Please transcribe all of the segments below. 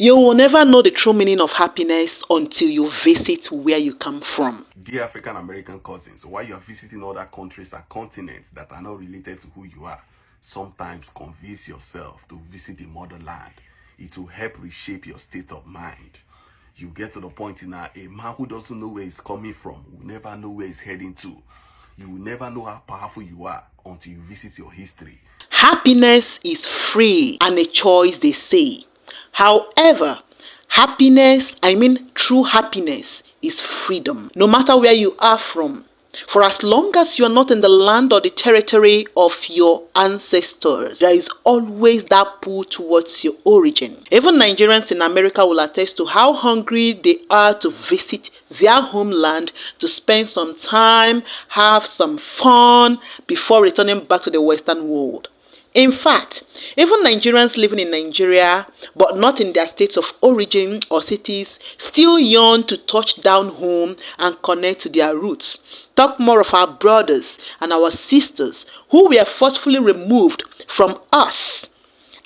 You will never know the true meaning of happiness until you visit where you come from. Dear African American cousins, while you are visiting other countries and continents that are not related to who you are, sometimes convince yourself to visit the motherland. It will help reshape your state of mind. You get to the point in a man who doesn't know where he's coming from will never know where he's heading to. You will never know how powerful you are until you visit your history. Happiness is free and a choice, they say. However, true happiness is freedom, no matter where you are from. For as long as you are not in the land or the territory of your ancestors, there is always that pull towards your origin. Even Nigerians in America will attest to how hungry they are to visit their homeland, to spend some time, have some fun before returning back to the Western world. In fact, even Nigerians living in Nigeria but not in their states of origin or cities still yearn to touch down home and connect to their roots. Talk more of our brothers and our sisters who were forcefully removed from us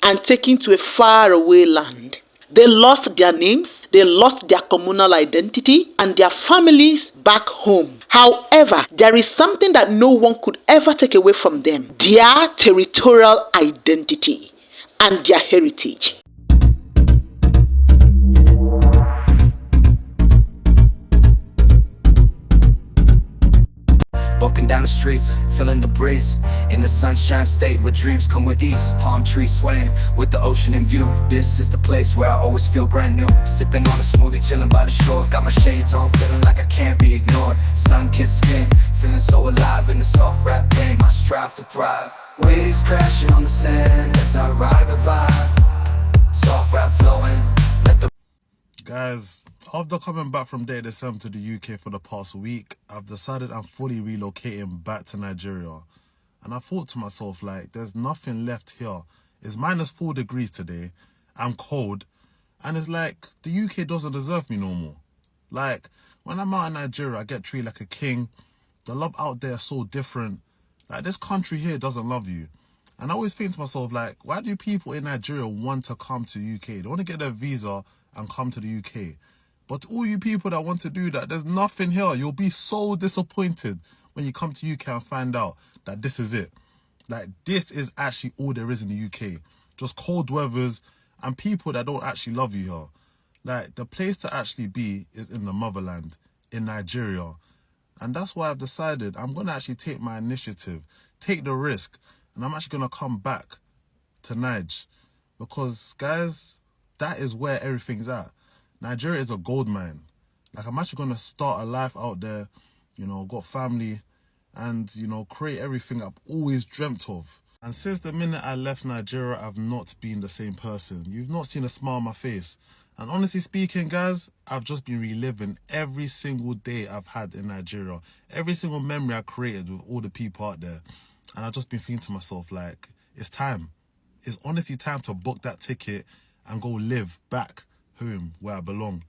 and taken to a faraway land. They lost their names, they lost their communal identity and their families back home. However, there is something that no one could ever take away from them: their territorial identity and their heritage. Walking down the streets, feeling the breeze. In the sunshine state where dreams come with ease. Palm trees swaying with the ocean in view. This is the place where I always feel brand new. Sipping on a smoothie, chilling by the shore. Got my shades on, feeling like I can't be ignored. Sun-kissed skin, feeling so alive in the soft rap game. I strive to thrive. Waves crashing on the sand as I ride the vibe. Soft rap flowing, let the Guys, after coming back from Detty December to the UK for the past week, I've decided I'm fully relocating back to Nigeria. And I thought to myself, like, there's nothing left here. It's -4 degrees today. I'm cold. And it's like, the UK doesn't deserve me no more. Like, when I'm out in Nigeria, I get treated like a king. The love out there is so different. Like, this country here doesn't love you. And I always think to myself, like, why do people in Nigeria want to come to the UK? They want to get their visa and come to the UK. But to all you people that want to do that, there's nothing here. You'll be so disappointed when you come to UK and find out that this is it. Like, this is actually all there is in the UK. Just cold weathers and people that don't actually love you here. Like, the place to actually be is in the motherland, in Nigeria. And that's why I've decided I'm going to actually take my initiative, take the risk, and I'm actually going to come back to Nige. Because, guys, that is where everything's at. Nigeria is a gold mine. Like, I'm actually going to start a life out there, you know, got family, and, you know, create everything I've always dreamt of. And since the minute I left Nigeria, I've not been the same person. You've not seen a smile on my face. And honestly speaking, guys, I've just been reliving every single day I've had in Nigeria. Every single memory I created with all the people out there. And I've just been thinking to myself, like, it's time. It's honestly time to book that ticket and go live back home where I belong.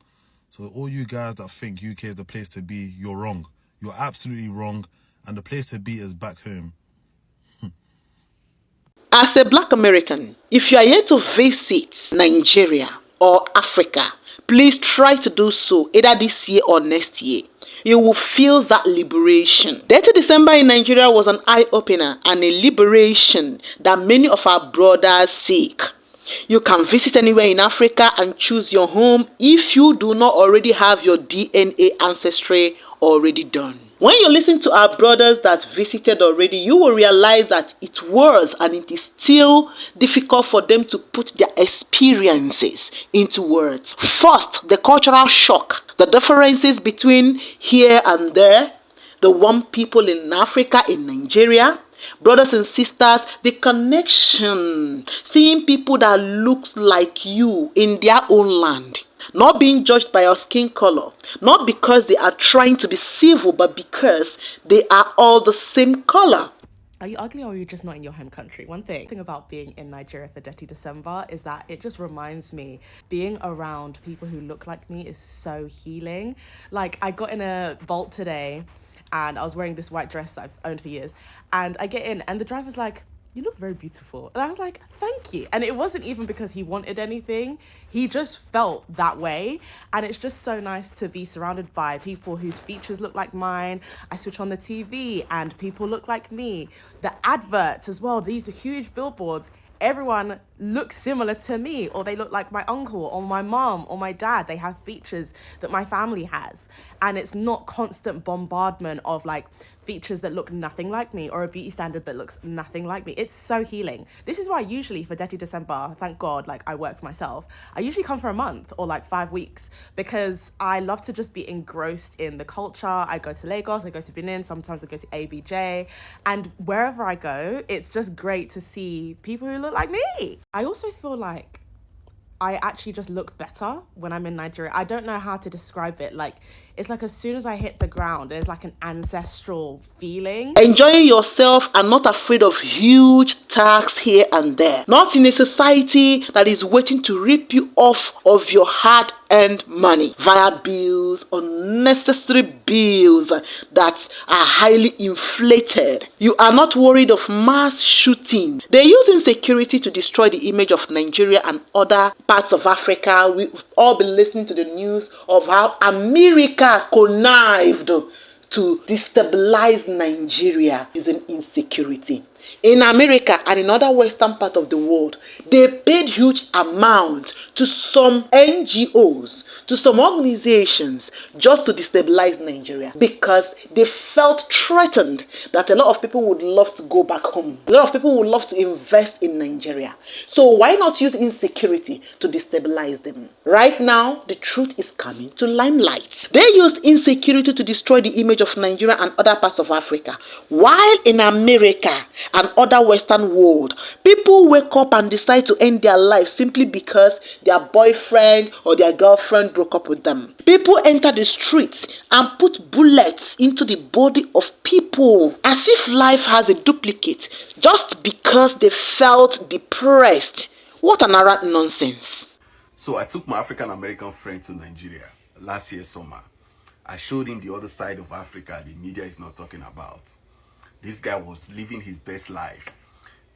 So all you guys that think UK is the place to be, you're wrong. You're absolutely wrong. And the place to be is back home. As a Black American, if you are here to visit Nigeria or Africa, please try to do so either this year or next year. You will feel that liberation. Detty December in Nigeria was an eye-opener and a liberation that many of our brothers seek. You can visit anywhere in Africa and choose your home if you do not already have your DNA ancestry already done. When you listen to our brothers that visited already, you will realize that it was and it is still difficult for them to put their experiences into words. First, the cultural shock, the differences between here and there, the one people in Africa, in Nigeria, brothers and sisters, the connection, seeing people that look like you in their own land, not being judged by your skin color, not because they are trying to be civil, but because they are all the same color. Are you ugly or are you just not in your home country? One thing about being in Nigeria for Detty December is that it just reminds me being around people who look like me is so healing. Like, I got in a vault today and I was wearing this white dress that I've owned for years, and I get in and the driver's like, you look very beautiful. And I was like, thank you. And it wasn't even because he wanted anything. He just felt that way. And it's just so nice to be surrounded by people whose features look like mine. I switch on the TV and people look like me. The adverts as well, these are huge billboards. Everyone looks similar to me, or they look like my uncle or my mom or my dad. They have features that my family has. And it's not constant bombardment of like features that look nothing like me or a beauty standard that looks nothing like me. It's so healing. This is why usually for Detty December, thank God, like I work for myself, I usually come for a month or like 5 weeks because I love to just be engrossed in the culture. I go to Lagos, I go to Benin, sometimes I go to ABJ, and wherever I go, it's just great to see people who look like me. I also feel like I actually just look better when I'm in Nigeria. I don't know how to describe it. Like, it's like as soon as I hit the ground, there's like an ancestral feeling. Enjoying yourself and not afraid of huge tasks here and there. Not in a society that is waiting to rip you off of your hard-earned money via bills, unnecessary bills that are highly inflated. You are not worried of mass shooting. They use insecurity to destroy the image of Nigeria and other parts of Africa. We've all been listening to the news of how America connived to destabilize Nigeria using insecurity. In America and in other western part of the world, they paid huge amounts to some NGOs, to some organizations just to destabilize Nigeria because they felt threatened that a lot of people would love to go back home. A lot of people would love to invest in Nigeria. So why not use insecurity to destabilize them? Right now, the truth is coming to limelight. They used insecurity to destroy the image of Nigeria and other parts of Africa, while in America and other western world, people wake up and decide to end their life simply because their boyfriend or their girlfriend broke up with them. People enter the streets and put bullets into the body of people as if life has a duplicate just because they felt depressed. What an arrant nonsense. So I took my African American friend to Nigeria last year summer. I showed him the other side of Africa the media is not talking about. This guy was living his best life.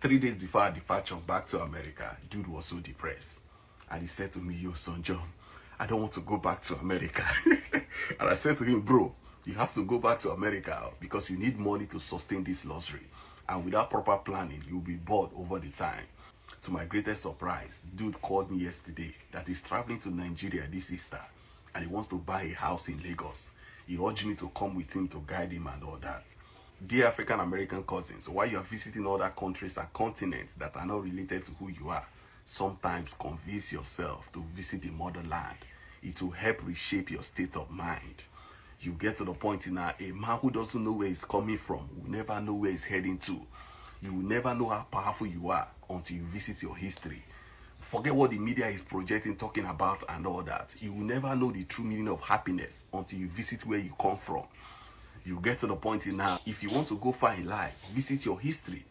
3 days before our departure back to America, dude was so depressed. And he said to me, yo, son John, I don't want to go back to America. And I said to him, bro, you have to go back to America because you need money to sustain this luxury. And without proper planning, you'll be bored over the time. To my greatest surprise, dude called me yesterday that he's traveling to Nigeria this Easter and he wants to buy a house in Lagos. He urged me to come with him to guide him and all that. Dear African American cousins, while you are visiting other countries and continents that are not related to who you are, sometimes convince yourself to visit the motherland. It will help reshape your state of mind. You get to the point in a man who doesn't know where he's coming from will never know where he's heading to. You will never know how powerful you are until you visit your history. Forget what the media is projecting, talking about and all that. You will never know the true meaning of happiness until you visit where you come from. You get to the point in now, if you want to go far in life, visit your history.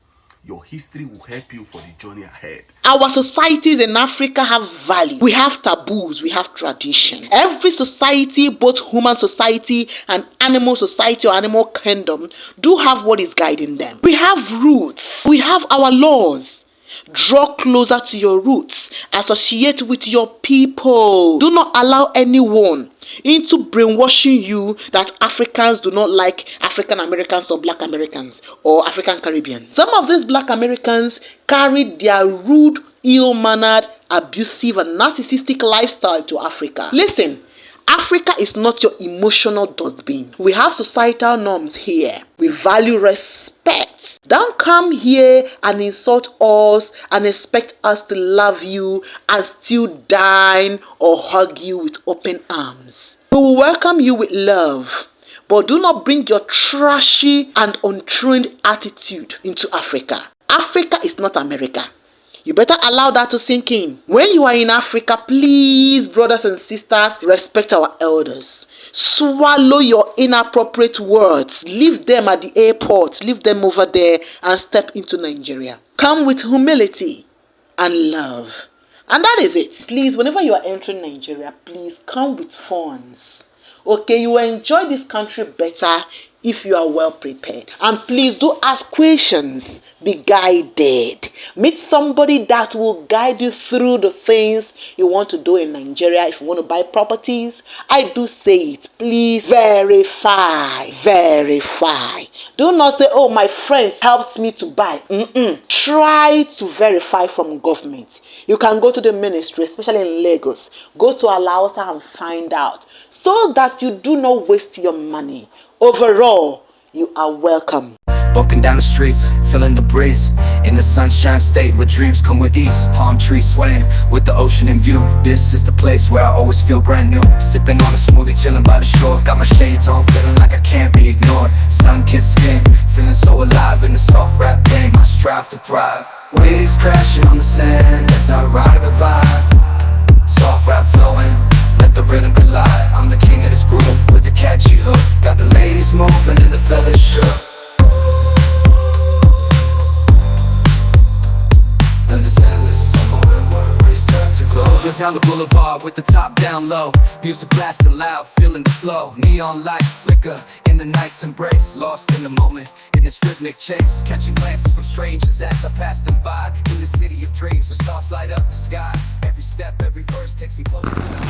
Your history will help you for the journey ahead. Our societies in Africa have value. We have taboos, we have tradition. Every society, both human society and animal society or animal kingdom, do have what is guiding them. We have roots. We have our laws. Draw closer to your roots. Associate with your people. Do not allow anyone into brainwashing you that Africans do not like African Americans or Black Americans or African Caribbeans. Some of these Black Americans carried their rude, ill-mannered, abusive and narcissistic lifestyle to Africa. Listen, Africa is not your emotional dustbin. We have societal norms here. We value respect. Don't come here and insult us and expect us to love you and still dine or hug you with open arms. We will welcome you with love, but do not bring your trashy and untrained attitude into Africa. Africa is not America. You better allow that to sink in. When you are in Africa, please, brothers and sisters, respect our elders. Swallow your inappropriate words. Leave them at the airport. Leave them over there and step into Nigeria. Come with humility and love. And that is it. Please, whenever you are entering Nigeria, please come with funds. Okay, you will enjoy this country better if you are well prepared. And please do ask questions. Be guided. Meet somebody that will guide you through the things you want to do in Nigeria. If you want to buy properties, I do say it. Please verify. Verify. Do not say, oh, my friends helped me to buy. Try to verify from government. You can go to the ministry, especially in Lagos. Go to Alausa and find out, so that you do not waste your money. Overall, you are welcome. Walking down the streets, feeling the breeze. In the sunshine state where dreams come with ease. Palm trees swaying with the ocean in view. This is the place where I always feel brand new. Sipping on a smoothie, chilling by the shore. Got my shades on, feeling like I can't be ignored. Sun-kissed skin, feeling so alive in the soft rap game. I strive to thrive. Waves crashing on the sand as I ride the vibe. Soft rap flowing, let the rhythm collide. I'm the king of this groove with the catchy hook. Got the ladies moving and the fellas shook. Just down the boulevard with the top down low. Music blasting loud, feeling the flow. Neon lights flicker in the night's embrace. Lost in the moment, in this rhythmic chase. Catching glances from strangers as I pass them by. In the city of dreams, the stars light up the sky. Every step, every verse takes me closer to the